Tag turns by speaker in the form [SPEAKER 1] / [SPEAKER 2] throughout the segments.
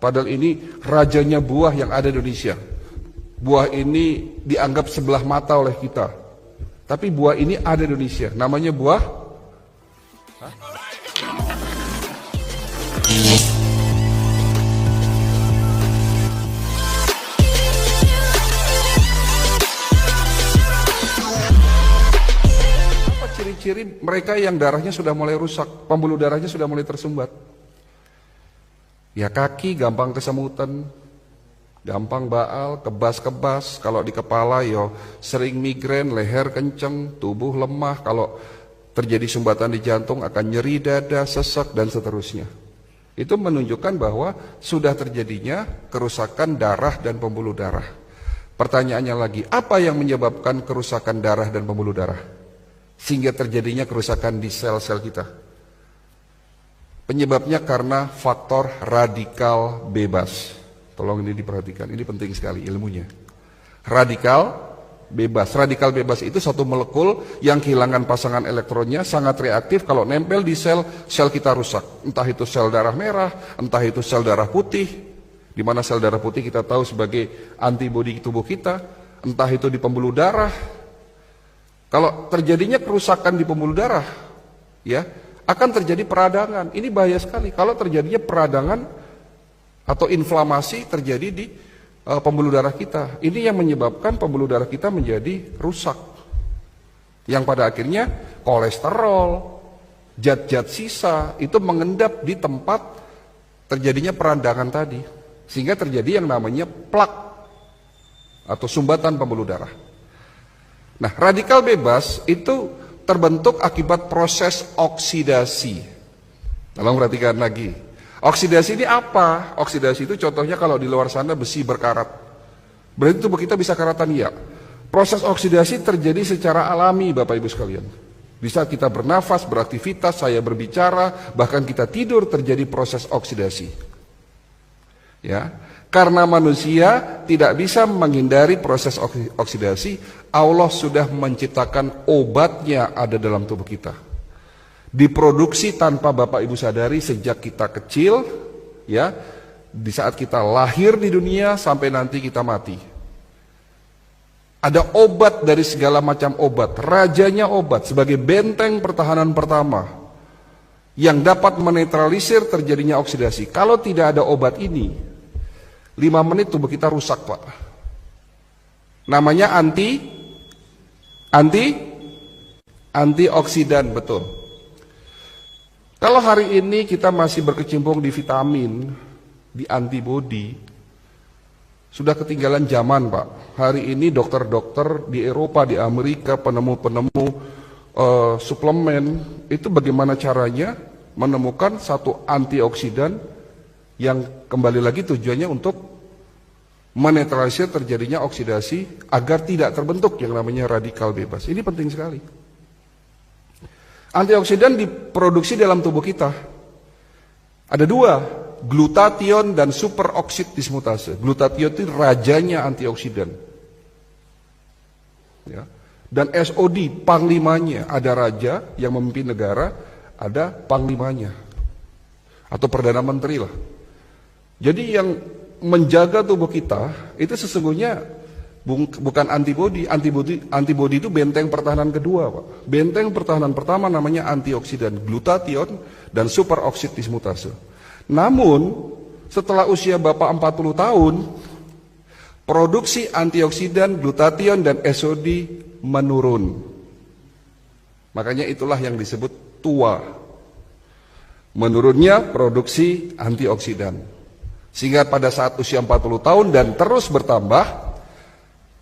[SPEAKER 1] Padahal ini rajanya buah yang ada di Indonesia. Buah ini dianggap sebelah mata oleh kita. Tapi buah ini ada di Indonesia. Namanya buah apa ciri-ciri mereka yang darahnya sudah mulai rusak, pembuluh darahnya sudah mulai tersumbat? Ya kaki gampang kesemutan, gampang baal, kebas-kebas, kalau di kepala yo sering migrain, leher kenceng, tubuh lemah, kalau terjadi sumbatan di jantung akan nyeri dada, sesak dan seterusnya. Itu menunjukkan bahwa sudah terjadinya kerusakan darah dan pembuluh darah. Pertanyaannya lagi, apa yang menyebabkan kerusakan darah dan pembuluh darah sehingga terjadinya kerusakan di sel-sel kita? Penyebabnya karena faktor radikal bebas. Tolong ini diperhatikan, ini penting sekali ilmunya. Radikal bebas. Radikal bebas itu satu molekul yang kehilangan pasangan elektronnya, sangat reaktif, kalau nempel di sel, sel kita rusak. Entah itu sel darah merah, entah itu sel darah putih, di mana sel darah putih kita tahu sebagai antibodi tubuh kita, entah itu di pembuluh darah. Kalau terjadinya kerusakan di pembuluh darah, ya, akan terjadi peradangan. Ini bahaya sekali kalau terjadinya peradangan atau inflamasi terjadi di pembuluh darah kita. Ini yang menyebabkan pembuluh darah kita menjadi rusak, yang pada akhirnya kolesterol, zat-zat sisa itu mengendap di tempat terjadinya peradangan tadi, sehingga terjadi yang namanya plak atau sumbatan pembuluh darah. Nah, radikal bebas itu terbentuk akibat proses oksidasi. Tolong perhatikan lagi. Oksidasi ini apa? Oksidasi itu contohnya kalau di luar sana besi berkarat. Berarti tubuh kita bisa karatan, ya. Proses oksidasi terjadi secara alami, Bapak Ibu sekalian. Di saat kita bernafas, beraktivitas, saya berbicara, bahkan kita tidur terjadi proses oksidasi. Ya. Karena manusia tidak bisa menghindari proses oksidasi, Allah sudah menciptakan obatnya ada dalam tubuh kita. Diproduksi tanpa Bapak Ibu sadari sejak kita kecil, ya, di saat kita lahir di dunia sampai nanti kita mati. Ada obat dari segala macam obat, rajanya obat sebagai benteng pertahanan pertama yang dapat menetralisir terjadinya oksidasi. Kalau tidak ada obat ini, 5 menit tubuh kita rusak, Pak. Namanya antioksidan, betul. Kalau hari ini kita masih berkecimpung di vitamin, di antibodi, sudah ketinggalan zaman, Pak. Hari ini dokter-dokter di Eropa, di Amerika, penemu-penemu suplemen, itu bagaimana caranya menemukan satu antioksidan yang kembali lagi tujuannya untuk menetralisir terjadinya oksidasi agar tidak terbentuk yang namanya radikal bebas. Ini penting sekali. Antioksidan diproduksi dalam tubuh kita. Ada 2, glutathione dan superoksid dismutase. Glutathione itu rajanya antioksidan. Ya. Dan SOD, panglimanya. Ada raja yang memimpin negara, ada panglimanya. Atau Perdana Menteri lah. Jadi yang menjaga tubuh kita itu sesungguhnya bukan antibodi. Antibodi itu benteng pertahanan kedua, Pak. Benteng pertahanan pertama namanya antioksidan, glutathione dan superoksid dismutase. Namun setelah usia Bapak 40 tahun, produksi antioksidan, glutathione dan SOD menurun. Makanya itulah yang disebut tua. Menurunnya produksi antioksidan. Sehingga pada saat usia 40 tahun dan terus bertambah,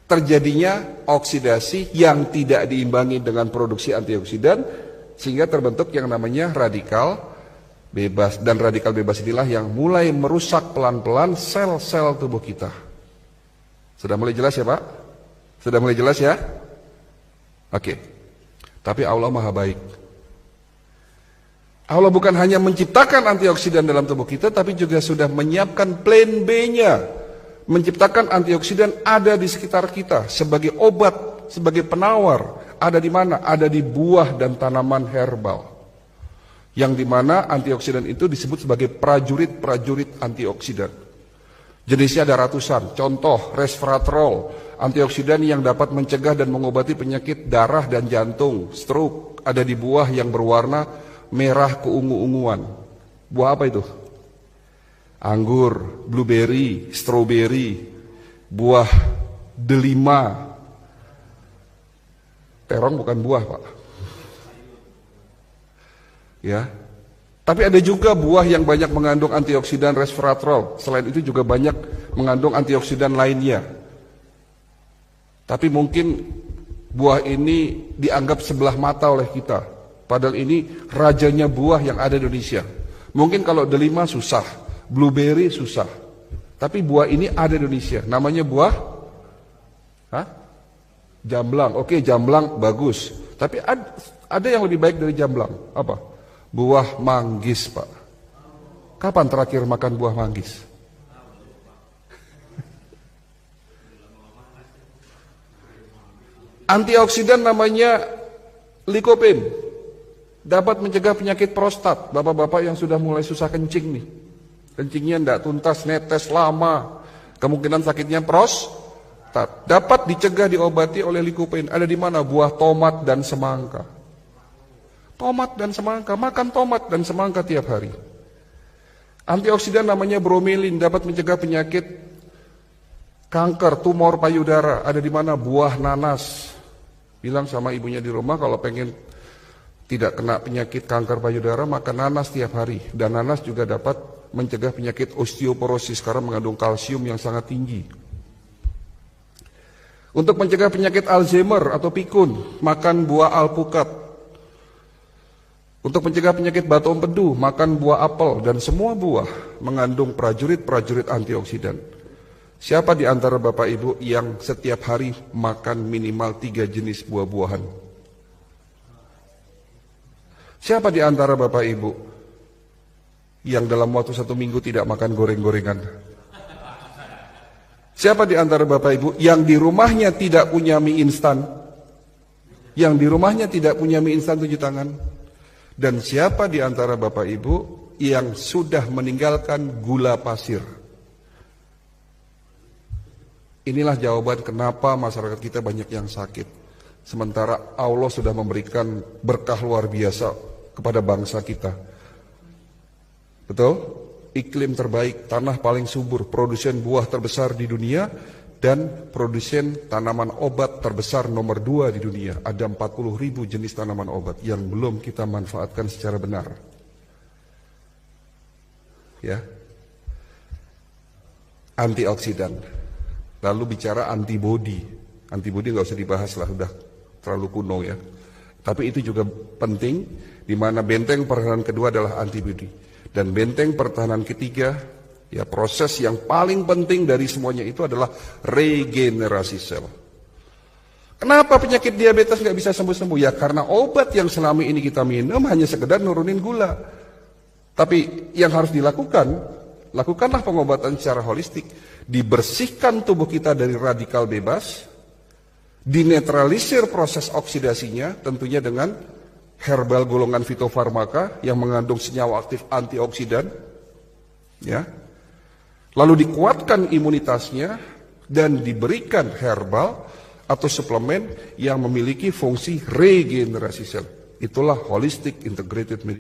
[SPEAKER 1] terjadinya oksidasi yang tidak diimbangi dengan produksi antioksidan, sehingga terbentuk yang namanya radikal bebas. Dan radikal bebas inilah yang mulai merusak pelan-pelan sel-sel tubuh kita. Sudah mulai jelas ya, Pak? Sudah mulai jelas ya? Oke. Tapi Allah Maha Baik. Allah bukan hanya menciptakan antioksidan dalam tubuh kita, tapi juga sudah menyiapkan plan B-nya. Menciptakan antioksidan ada di sekitar kita sebagai obat, sebagai penawar. Ada di mana? Ada di buah dan tanaman herbal. Yang di mana antioksidan itu disebut sebagai prajurit-prajurit antioksidan. Jenisnya ada ratusan. Contoh, resveratrol, antioksidan yang dapat mencegah dan mengobati penyakit darah dan jantung, stroke, ada di buah yang berwarna merah keungu-unguan. Buah apa itu? Anggur, blueberry, strawberry, buah delima. Terong bukan buah, Pak. Ya. Tapi ada juga buah yang banyak mengandung antioksidan resveratrol. Selain itu juga banyak mengandung antioksidan lainnya. Tapi mungkin buah ini dianggap sebelah mata oleh kita. Padahal ini rajanya buah yang ada di Indonesia. Mungkin kalau delima susah, blueberry susah. Tapi buah ini ada di Indonesia. Namanya buah jamblang. Oke, jamblang bagus. Tapi ada yang lebih baik dari jamblang. Apa? Buah manggis, Pak. Kapan terakhir makan buah manggis? Antioksidan namanya lycopene. Dapat mencegah penyakit prostat. Bapak-bapak yang sudah mulai susah kencing nih. Kencingnya tidak tuntas, netes lama. Kemungkinan sakitnya prostat. Dapat dicegah, diobati oleh lycopene. Ada di mana? Buah tomat dan semangka. Tomat dan semangka, makan tomat dan semangka tiap hari. Antioksidan namanya bromelin, dapat mencegah penyakit kanker, tumor payudara. Ada di mana? Buah nanas. Bilang sama ibunya di rumah kalau pengen tidak kena penyakit kanker payudara, makan nanas tiap hari. Dan nanas juga dapat mencegah penyakit osteoporosis karena mengandung kalsium yang sangat tinggi. Untuk mencegah penyakit Alzheimer atau pikun, makan buah alpukat. Untuk mencegah penyakit batu empedu, makan buah apel, dan semua buah mengandung prajurit-prajurit antioksidan. Siapa di antara Bapak Ibu yang setiap hari makan minimal 3 jenis buah-buahan? Siapa di antara Bapak Ibu yang dalam waktu 1 minggu tidak makan goreng-gorengan? Siapa di antara Bapak Ibu yang di rumahnya tidak punya mie instan? Yang di rumahnya tidak punya mie instan 7 tangan? Dan siapa di antara Bapak Ibu yang sudah meninggalkan gula pasir? Inilah jawaban kenapa masyarakat kita banyak yang sakit. Sementara Allah sudah memberikan berkah luar biasa kepada bangsa kita. Betul? Iklim terbaik, tanah paling subur, produsen buah terbesar di dunia, dan produsen tanaman obat terbesar nomor 2 di dunia. Ada 40.000 jenis tanaman obat yang belum kita manfaatkan secara benar. Ya. Antioksidan. Lalu bicara antibodi. Antibodi nggak usah dibahas lah, udah terlalu kuno ya. Tapi itu juga penting, di mana benteng pertahanan kedua adalah antibodi. Dan benteng pertahanan ketiga, ya proses yang paling penting dari semuanya itu adalah regenerasi sel. Kenapa penyakit diabetes nggak bisa sembuh-sembuh? Ya karena obat yang selama ini kita minum hanya sekedar nurunin gula. Tapi yang harus dilakukan, lakukanlah pengobatan secara holistik. Dibersihkan tubuh kita dari radikal bebas, dinetralisir proses oksidasinya, tentunya dengan herbal golongan fitofarmaka yang mengandung senyawa aktif antioksidan, ya. Lalu dikuatkan imunitasnya dan diberikan herbal atau suplemen yang memiliki fungsi regenerasi sel. Itulah holistic integrated medicine.